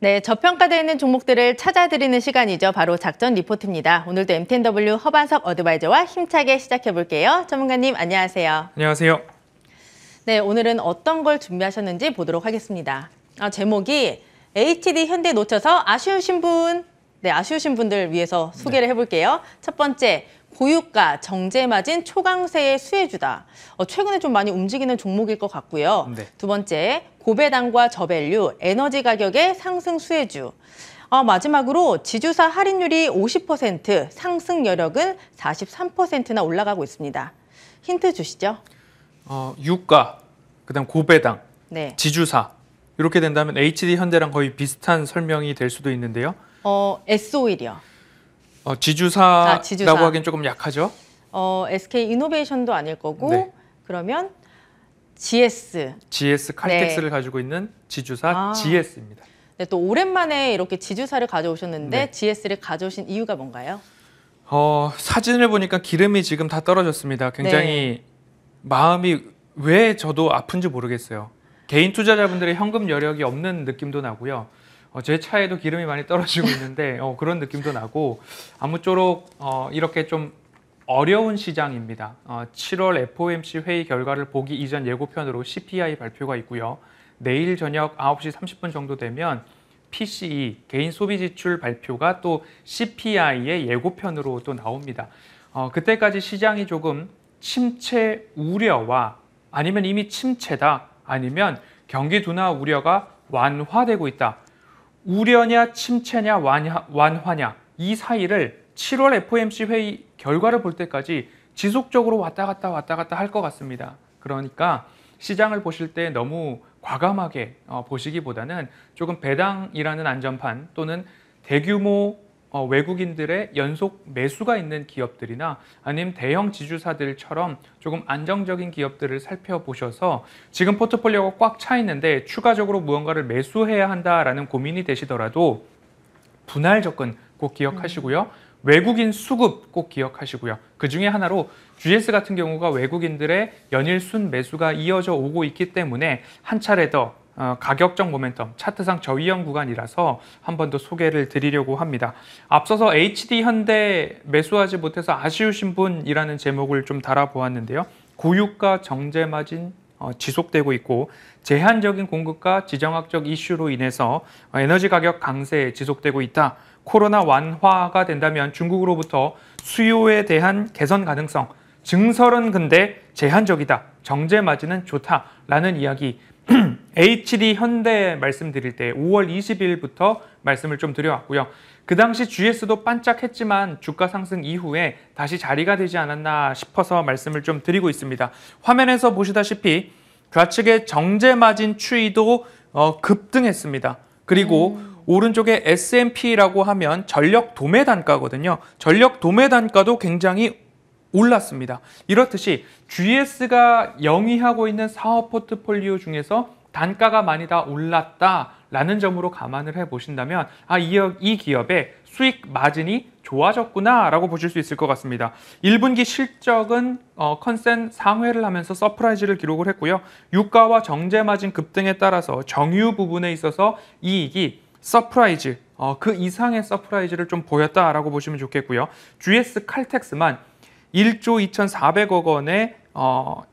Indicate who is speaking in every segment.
Speaker 1: 네, 저평가되어 있는 종목들을 찾아드리는 시간이죠. 바로 작전 리포트입니다. 오늘도 MTNW 허반석 어드바이저와 힘차게 시작해볼게요. 전문가님, 안녕하세요.
Speaker 2: 안녕하세요.
Speaker 1: 네, 오늘은 어떤 걸 준비하셨는지 보도록 하겠습니다. 제목이 HT 현대 놓쳐서 아쉬우신 분, 아쉬우신 분들 위해서 소개를 해볼게요. 첫 번째, 고유가 정제마진 초강세의 수혜주다. 최근에 좀 많이 움직이는 종목일 것 같고요. 두 번째, 고배당과 저밸류, 에너지 가격의 상승 수혜주. 마지막으로 지주사 할인율이 50%, 상승 여력은 43%나 올라가고 있습니다. 힌트 주시죠.
Speaker 2: 유가, 그다음 고배당,
Speaker 1: 네.
Speaker 2: 지주사 이렇게 된다면 HD 현대랑 거의 비슷한 설명이 될 수도 있는데요.
Speaker 1: S-오일이요.
Speaker 2: 지주사라고
Speaker 1: 지주사.
Speaker 2: 하기엔 조금 약하죠.
Speaker 1: SK 이노베이션도 아닐 거고
Speaker 2: 네.
Speaker 1: 그러면 GS
Speaker 2: 칼텍스를 가지고 있는 지주사 GS입니다.
Speaker 1: 네, 또 오랜만에 이렇게 지주사를 가져오셨는데
Speaker 2: 네.
Speaker 1: GS를 가져오신 이유가 뭔가요?
Speaker 2: 사진을 보니까 기름이 지금 다 떨어졌습니다. 굉장히 마음이 왜 저도 아픈지 모르겠어요. 개인 투자자분들의 현금 여력이 없는 느낌도 나고요. 제 차에도 기름이 많이 떨어지고 있는데 그런 느낌도 나고 아무쪼록 이렇게 좀 어려운 시장입니다. 7월 FOMC 회의 결과를 보기 이전 예고편으로 CPI 발표가 있고요. 내일 저녁 9시 30분 정도 되면 PCE, 개인 소비 지출 발표가 또 CPI의 예고편으로 또 나옵니다. 그때까지 시장이 조금 침체 우려와 아니면 이미 침체다, 아니면 경기 둔화 우려가 완화되고 있다. 우려냐 침체냐 완화냐 이 사이를 7월 FOMC 회의 결과를 볼 때까지 지속적으로 왔다 갔다 할 것 같습니다. 그러니까 시장을 보실 때 너무 과감하게 보시기보다는 조금 배당이라는 안전판 또는 대규모 외국인들의 연속 매수가 있는 기업들이나 아니면 대형 지주사들처럼 조금 안정적인 기업들을 살펴보셔서 지금 포트폴리오가 꽉 차 있는데 추가적으로 무언가를 매수해야 한다라는 고민이 되시더라도 분할 접근 꼭 기억하시고요. 외국인 수급 꼭 기억하시고요. 그중에 하나로 GS 같은 경우가 외국인들의 연일 순 매수가 이어져 오고 있기 때문에 한 차례 더 가격적 모멘텀, 차트상 저위험 구간이라서 한 번 더 소개를 드리려고 합니다. 앞서서 HD 현대 매수하지 못해서 아쉬우신 분이라는 제목을 좀 달아보았는데요. 고유가 정제 마진 지속되고 있고 제한적인 공급과 지정학적 이슈로 인해서 에너지 가격 강세 지속되고 있다. 코로나 완화가 된다면 중국으로부터 수요에 대한 개선 가능성, 증설은 근데 제한적이다. 정제 마진은 좋다라는 이야기 HD 현대 말씀드릴 때 5월 20일부터 말씀을 좀 드려왔고요. 그 당시 GS도 반짝했지만 주가 상승 이후에 다시 자리가 되지 않았나 싶어서 말씀을 좀 드리고 있습니다. 화면에서 보시다시피 좌측의 정제 마진 추이도 급등했습니다. 그리고 오른쪽에 S&P라고 하면 전력 도매 단가거든요. 전력 도매 단가도 굉장히 올랐습니다. 이렇듯이 GS가 영위하고 있는 사업 포트폴리오 중에서 단가가 많이 다 올랐다라는 점으로 감안을 해보신다면 이 기업의 수익 마진이 좋아졌구나라고 보실 수 있을 것 같습니다. 1분기 실적은 컨센 상회를 하면서 서프라이즈를 기록을 했고요. 유가와 정제 마진 급등에 따라서 정유 부분에 있어서 이익이 서프라이즈, 그 이상의 서프라이즈를 좀 보였다라고 보시면 좋겠고요. GS 칼텍스만 1조 2,400억 원의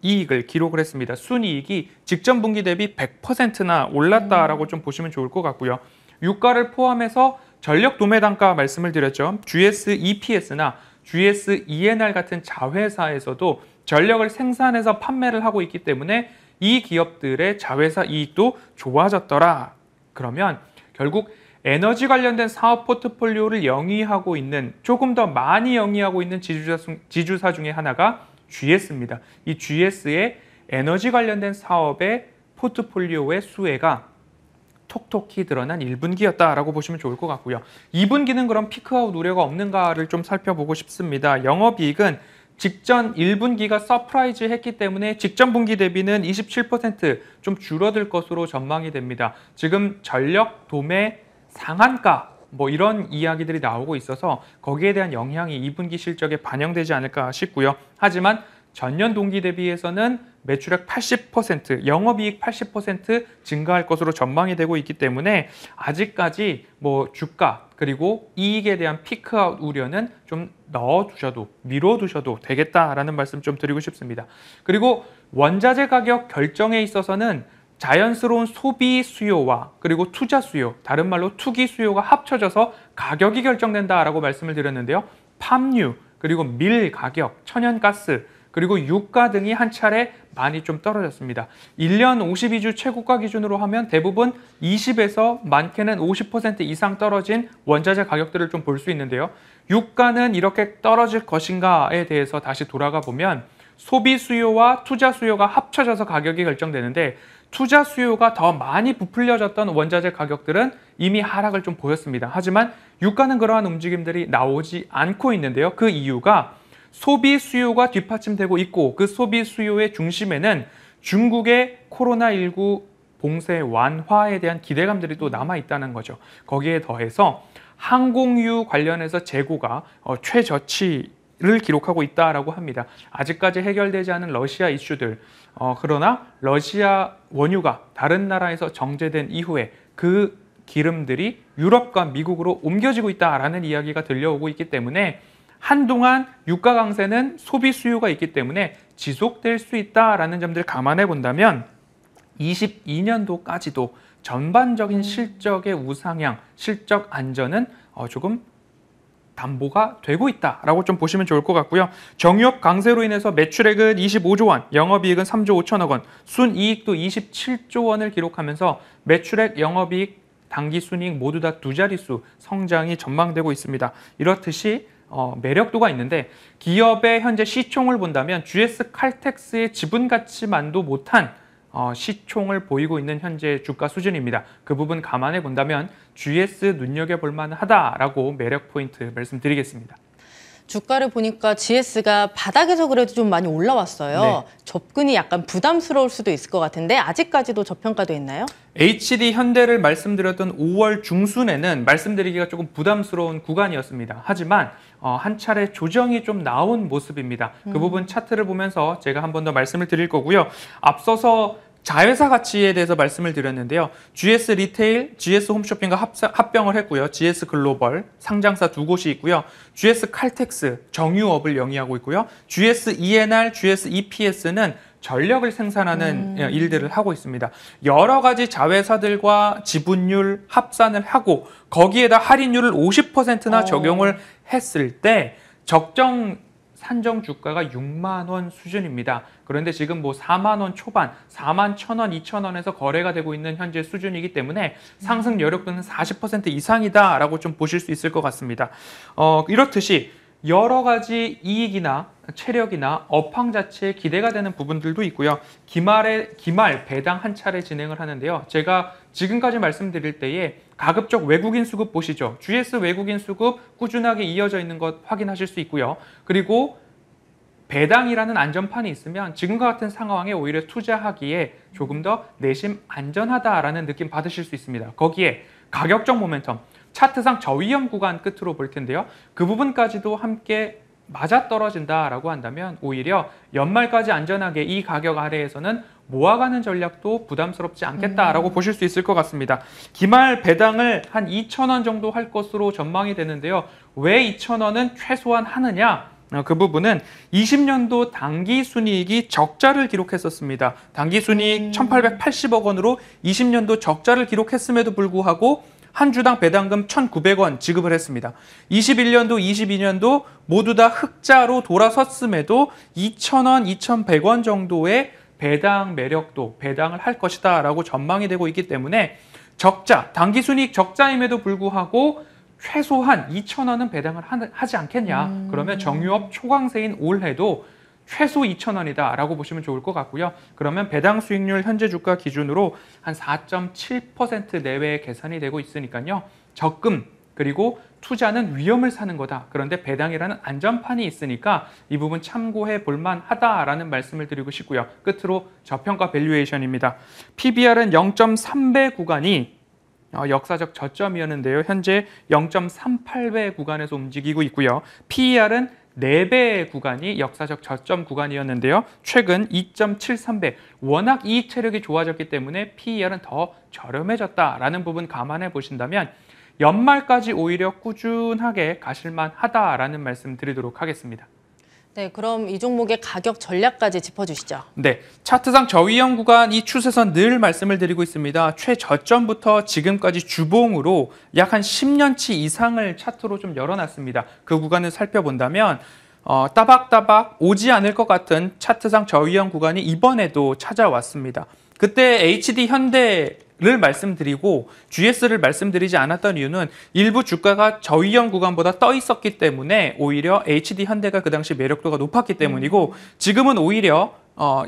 Speaker 2: 이익을 기록을 했습니다. 순이익이 직전 분기 대비 100%나 올랐다라고 좀 보시면 좋을 것 같고요. 유가를 포함해서 전력 도매 단가 말씀을 드렸죠. GS EPS나 GS ENR 같은 자회사에서도 전력을 생산해서 판매를 하고 있기 때문에 이 기업들의 자회사 이익도 좋아졌더라. 그러면 결국 에너지 관련된 사업 포트폴리오를 영위하고 있는, 조금 더 많이 영위하고 있는 지주사 중에 하나가 GS입니다. 이 GS의 에너지 관련된 사업의 포트폴리오의 수혜가 톡톡히 드러난 1분기였다라고 보시면 좋을 것 같고요. 2분기는 그럼 피크아웃 우려가 없는가를 좀 살펴보고 싶습니다. 영업이익은 직전 1분기가 서프라이즈 했기 때문에 직전 분기 대비는 27% 줄어들 것으로 전망이 됩니다. 지금 전력 도매 상한가 이런 이야기들이 나오고 있어서 거기에 대한 영향이 2분기 실적에 반영되지 않을까 싶고요. 하지만 전년 동기 대비해서는 매출액 80%, 영업이익 80% 증가할 것으로 전망이 되고 있기 때문에 아직까지 뭐 주가 그리고 이익에 대한 피크아웃 우려는 좀 넣어두셔도 미뤄두셔도 되겠다라는 말씀 좀 드리고 싶습니다. 그리고 원자재 가격 결정에 있어서는 자연스러운 소비 수요와 그리고 투자 수요, 다른 말로 투기 수요가 합쳐져서 가격이 결정된다라고 말씀을 드렸는데요. 팜유, 그리고 밀 가격, 천연가스, 그리고 유가 등이 한 차례 많이 좀 떨어졌습니다. 1년 52주 최고가 기준으로 하면 대부분 20에서 많게는 50% 이상 떨어진 원자재 가격들을 좀 볼 수 있는데요. 유가는 이렇게 떨어질 것인가에 대해서 다시 돌아가 보면 소비 수요와 투자 수요가 합쳐져서 가격이 결정되는데 투자 수요가 더 많이 부풀려졌던 원자재 가격들은 이미 하락을 좀 보였습니다. 하지만 유가는 그러한 움직임들이 나오지 않고 있는데요. 그 이유가 소비 수요가 뒷받침되고 있고 그 소비 수요의 중심에는 중국의 코로나19 봉쇄 완화에 대한 기대감들이 또 남아있다는 거죠. 거기에 더해서 항공유 관련해서 재고가 최저치를 기록하고 있다라고 합니다. 아직까지 해결되지 않은 러시아 이슈들, 그러나 러시아 원유가 다른 나라에서 정제된 이후에 그 기름들이 유럽과 미국으로 옮겨지고 있다라는 이야기가 들려오고 있기 때문에 한동안 유가 강세는 소비 수요가 있기 때문에 지속될 수 있다라는 점들을 감안해 본다면 22년도까지도 전반적인 실적의 우상향, 실적 안전은 조금 담보가 되고 있다라고 좀 보시면 좋을 것 같고요. 정유업 강세로 인해서 매출액은 25조 원, 영업이익은 3조 5천억 원, 순이익도 27조 원을 기록하면서 매출액, 영업이익, 당기순이익 모두 다 두 자릿수 성장이 전망되고 있습니다. 이렇듯이 매력도가 있는데 기업의 현재 시총을 본다면 GS 칼텍스의 지분 가치만도 못한 시총을 보이고 있는 현재 주가 수준입니다. 그 부분 감안해 본다면 GS 눈여겨볼 만하다라고 매력 포인트 말씀드리겠습니다.
Speaker 1: 주가를 보니까 GS가 바닥에서 그래도 좀 많이 올라왔어요.
Speaker 2: 네.
Speaker 1: 접근이 약간 부담스러울 수도 있을 것 같은데 아직까지도 저평가돼 있나요?
Speaker 2: HD 현대를 말씀드렸던 5월 중순에는 말씀드리기가 조금 부담스러운 구간이었습니다. 하지만 한 차례 조정이 좀 나온 모습입니다. 그 부분 차트를 보면서 제가 한 번 더 말씀을 드릴 거고요. 앞서서 자회사 가치에 대해서 말씀을 드렸는데요. GS 리테일, GS 홈쇼핑과 합병을 했고요. GS 글로벌, 상장사 두 곳이 있고요. GS 칼텍스, 정유업을 영위하고 있고요. GS ENR, GS EPS는 전력을 생산하는 일들을 하고 있습니다. 여러 가지 자회사들과 지분율 합산을 하고 거기에다 할인율을 50%나 적용을 했을 때 적정 산정 주가가 6만 원 수준입니다. 그런데 지금 뭐 4만 원 초반, 4만 1,000원, 2,000원에서 거래가 되고 있는 현재 수준이기 때문에 상승 여력도는 40% 이상이다라고 좀 보실 수 있을 것 같습니다. 이렇듯이 여러 가지 이익이나 체력이나 업황 자체에 기대가 되는 부분들도 있고요. 기말 배당 한 차례 진행을 하는데요. 제가 지금까지 말씀드릴 때에 가급적 외국인 수급 보시죠. GS 외국인 수급 꾸준하게 이어져 있는 것 확인하실 수 있고요. 그리고 배당이라는 안전판이 있으면 지금과 같은 상황에 오히려 투자하기에 조금 더 내심 안전하다라는 느낌 받으실 수 있습니다. 거기에 가격적 모멘텀, 차트상 저위험 구간 끝으로 볼 텐데요. 그 부분까지도 함께 맞아떨어진다라고 한다면 오히려 연말까지 안전하게 이 가격 아래에서는 모아가는 전략도 부담스럽지 않겠다라고 보실 수 있을 것 같습니다. 기말 배당을 한 2,000원 정도 할 것으로 전망이 되는데요. 왜 2,000원은 최소한 하느냐? 그 부분은 20년도 당기순이익이 적자를 기록했었습니다. 당기순이익 1,880억 원으로 20년도 적자를 기록했음에도 불구하고 한 주당 배당금 1,900원 지급을 했습니다. 21년도, 22년도 모두 다 흑자로 돌아섰음에도 2,000원, 2,100원 정도의 배당 매력도, 배당을 할 것이다 라고 전망이 되고 있기 때문에 적자, 당기순이익 적자임에도 불구하고 최소한 2,000원은 배당을 하지 않겠냐. 그러면 정유업 초강세인 올해도 최소 2,000원이다 라고 보시면 좋을 것 같고요. 그러면 배당 수익률 현재 주가 기준으로 한 4.7% 내외에 계산이 되고 있으니까요. 적금 그리고 투자는 위험을 사는 거다. 그런데 배당이라는 안전판이 있으니까 이 부분 참고해 볼 만하다라는 말씀을 드리고 싶고요. 끝으로 저평가 밸류에이션입니다. PBR은 0.3배 구간이 역사적 저점이었는데요. 현재 0.38배 구간에서 움직이고 있고요. PER은 4배 구간이 역사적 저점 구간이었는데요. 최근 2.73배. 워낙 이익 체력이 좋아졌기 때문에 PER은 더 저렴해졌다라는 부분 감안해 보신다면 연말까지 오히려 꾸준하게 가실만 하다라는 말씀 드리도록 하겠습니다.
Speaker 1: 네, 그럼 이 종목의 가격 전략까지 짚어주시죠.
Speaker 2: 네, 차트상 저위험 구간 이 추세선 늘 말씀을 드리고 있습니다. 최저점부터 지금까지 주봉으로 약 한 10년치 이상을 차트로 좀 열어놨습니다. 그 구간을 살펴본다면 따박따박 오지 않을 것 같은 차트상 저위험 구간이 이번에도 찾아왔습니다. 그때 HD 현대를 말씀드리고 GS를 말씀드리지 않았던 이유는 일부 주가가 저위험 구간보다 떠 있었기 때문에 오히려 HD 현대가 그 당시 매력도가 높았기 때문이고 지금은 오히려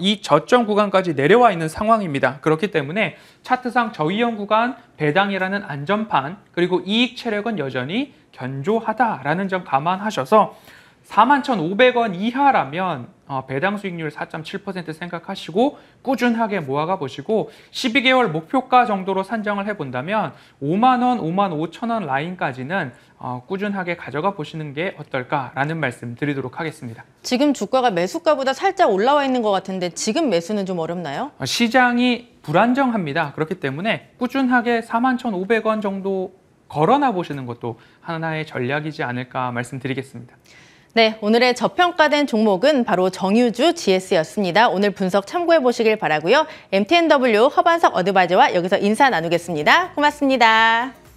Speaker 2: 이 저점 구간까지 내려와 있는 상황입니다. 그렇기 때문에 차트상 저위험 구간 배당이라는 안전판 그리고 이익 체력은 여전히 견조하다라는 점 감안하셔서 41,500원 이하라면 배당 수익률 4.7% 생각하시고 꾸준하게 모아가 보시고 12개월 목표가 정도로 산정을 해본다면 5만 원, 5만 5천 원 라인까지는 꾸준하게 가져가 보시는 게 어떨까라는 말씀 드리도록 하겠습니다.
Speaker 1: 지금 주가가 매수가보다 살짝 올라와 있는 것 같은데 지금 매수는 좀 어렵나요?
Speaker 2: 시장이 불안정합니다. 그렇기 때문에 꾸준하게 41,500원 정도 걸어놔 보시는 것도 하나의 전략이지 않을까 말씀드리겠습니다.
Speaker 1: 네, 오늘의 저평가된 종목은 바로 정유주 GS였습니다. 오늘 분석 참고해 보시길 바라고요. MTNW 허반석 어드바이저와 여기서 인사 나누겠습니다. 고맙습니다.